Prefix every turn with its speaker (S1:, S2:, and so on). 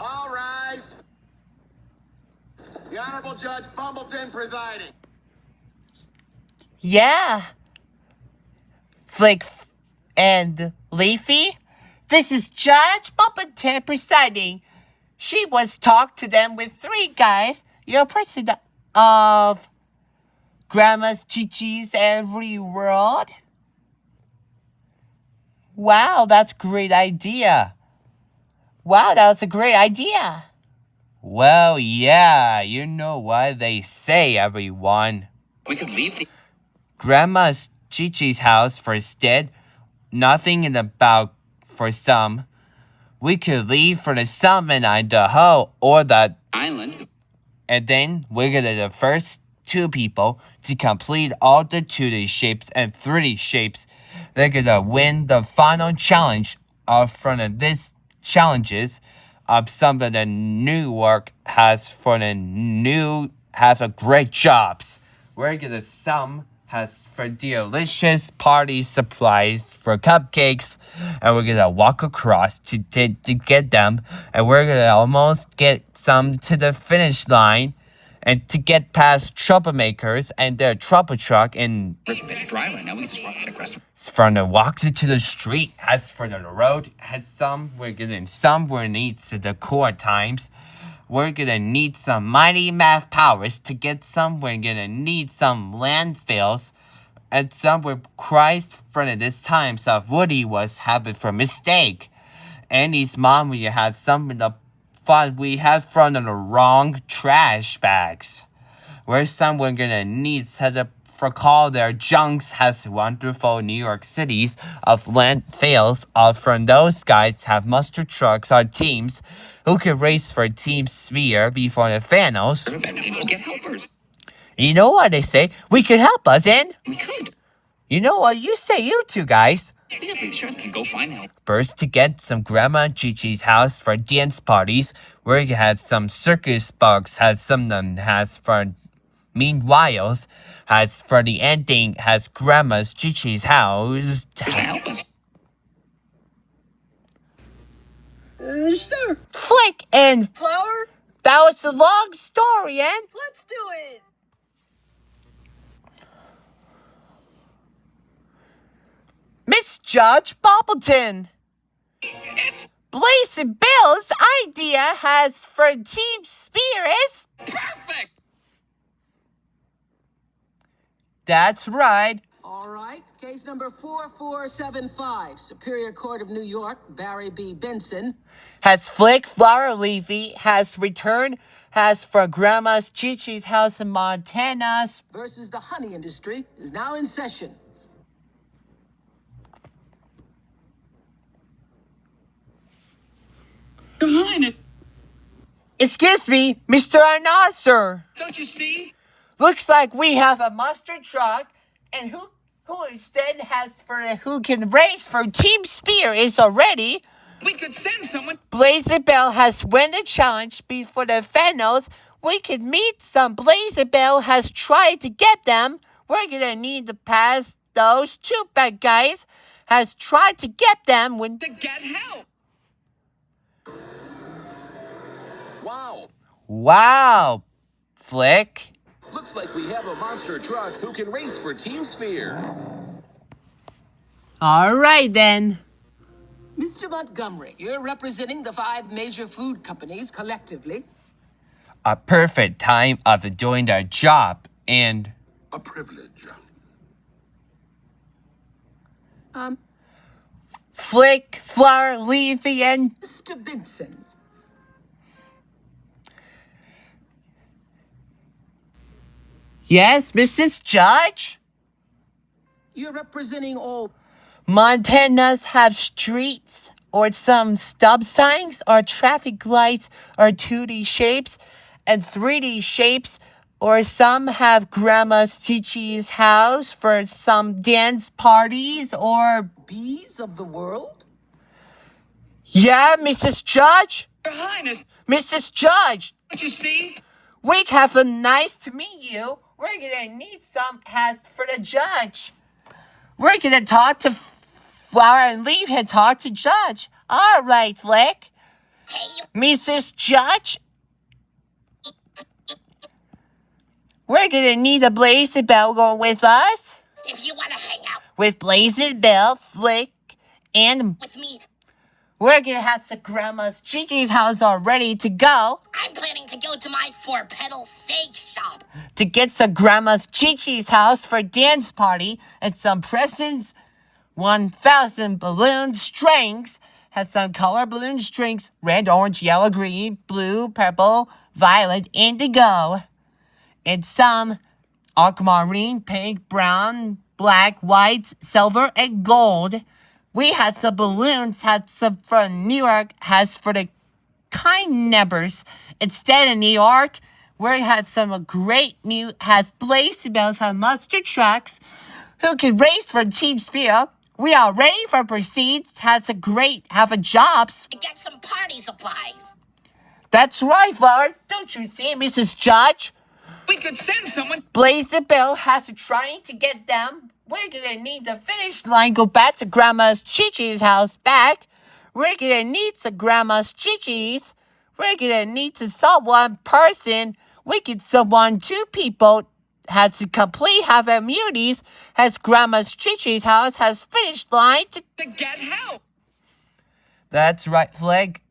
S1: All rise. The Honorable Judge Bumbleton presiding.
S2: Yeah. Flick and Leafy, this is Judge Bumbleton presiding. She was talked to them with 3 guys. You're president of Grandma's Chi-Chi's Every World. Wow, that's a great idea. Wow, that was a great idea. Well, yeah, you know what they say, everyone.
S3: We could leave the
S2: Grandma's Chi-Chi's house for instead. Nothing in about for some. We could leave for the summit on the Idaho or the
S3: island.
S2: And then we're gonna the first 2 people to complete all the 2D shapes and 3D shapes. They're gonna win the final challenge from this challenges of some of the new work has for the new have a great jobs. We're gonna some has for delicious party supplies for cupcakes, and we're gonna walk across to get them, and we're gonna almost get some to the finish line, and to get past troublemakers and their trouble truck and
S3: It's dry right now. We can just walk right across.
S2: from the walk to the street, as for the road, has some we're gonna need to the core times. We're gonna need some mighty math powers to get some. We're gonna need some landfills. And some were Christ from this times of Woody was having for mistake. Annie's mom we had some of the fun we had from the wrong trash bags. Where some we're gonna need set up for call their junks has wonderful New York cities of landfills from those guys have muster trucks or teams who can race for Team Sphere before the finals.
S3: We can go get helpers.
S2: You know what they say? We could help us in.
S3: We could.
S2: You know what you say, you 2 guys.
S3: We could leave. Sure, we can go find help.
S2: First to get some Grandma Chi-Chi's house for dance parties, where you had some circus bugs, had some of them has for meanwhile, has for the ending, has Grandma's Chi-Chi's house.
S3: Can help us.
S4: Sure.
S2: Flick and
S4: Flower?
S2: that was a long story, and
S4: Let's do it.
S2: Miss Judge Bumbleton. Blazing Bill's idea has for Team Spirits.
S3: Perfect.
S2: That's right.
S4: All right. Case number 4475, Superior Court of New York, Barry B. Benson.
S2: Has Flick Flower Leafy has returned. Has for Grandma's Chi-Chi's house in Montana's
S4: Versus the honey industry is now in session.
S3: Your Highness,
S2: Excuse me, Mr. Announcer.
S3: don't you see?
S2: Looks like we have a monster truck, and who instead has for who can race for Team Spear is already.
S3: We could send someone.
S2: Blazing Bell has won the challenge before the finals. We could meet some. Blazing Bell has tried to get them. We're gonna need to pass those 2 bad guys. Has tried to get them when
S3: To get help.
S1: Wow.
S2: Flick.
S1: Looks like we have a monster truck who can race for Team Sphere.
S2: All right then.
S4: Mr. Montgomery, you're representing the 5 major food companies collectively.
S2: A perfect time of doing their job and
S1: A privilege.
S2: Flick, Flower, Leafy, and
S4: Mr. Benson.
S2: yes, Mrs. Judge.
S4: You're representing all
S2: Montanas have streets or some stop signs or traffic lights or 2D shapes and 3D shapes, or some have Grandma's Chi-Chi's house for some dance parties or...
S4: bees of the world.
S2: Yeah, Mrs. Judge?
S3: Your Highness,
S2: Mrs. Judge,
S3: don't you see?
S2: we have a nice to meet you. We're gonna need some has for the judge. We're gonna talk to Flower and leave and talk to Judge. All right, Flick.
S5: Hey,
S2: Mrs. Judge? We're gonna need a Blazing Bell going with us.
S5: if you want to hang out
S2: With Blazing Bell, Flick, and
S5: with me,
S2: we're gonna have some Grandma's Gigi's house all ready to go.
S5: I'm planning to go to my four-pedal steak shop.
S2: To get some Grandma's Gigi's house for dance party and some presents. 1,000 balloon strings. Has some color balloon strings. Red, orange, yellow, green, blue, purple, violet, indigo. And some aquamarine, pink, brown, black, white, silver, and gold. We had some balloons, had some from New York, has for the kind neighbors. Instead of New York, we had some great new, has Blazing Bells, have mustard trucks, who can race for Team Spear. We are ready for proceeds, has a great, have a jobs.
S5: To get some party supplies.
S2: That's right, Flower. Don't you see, Mrs. Judge?
S3: We could send someone.
S2: Blazing Bell has trying to get them. We're gonna need the finish line. Go back to Grandma's Chichi's house back. We're gonna need to Grandma's Chichi's. We're gonna need to someone person. We get someone 2 people. Had to complete have immunities. Has Grandma's Chichi's house has finish line to
S3: To get help.
S2: That's right, Flag.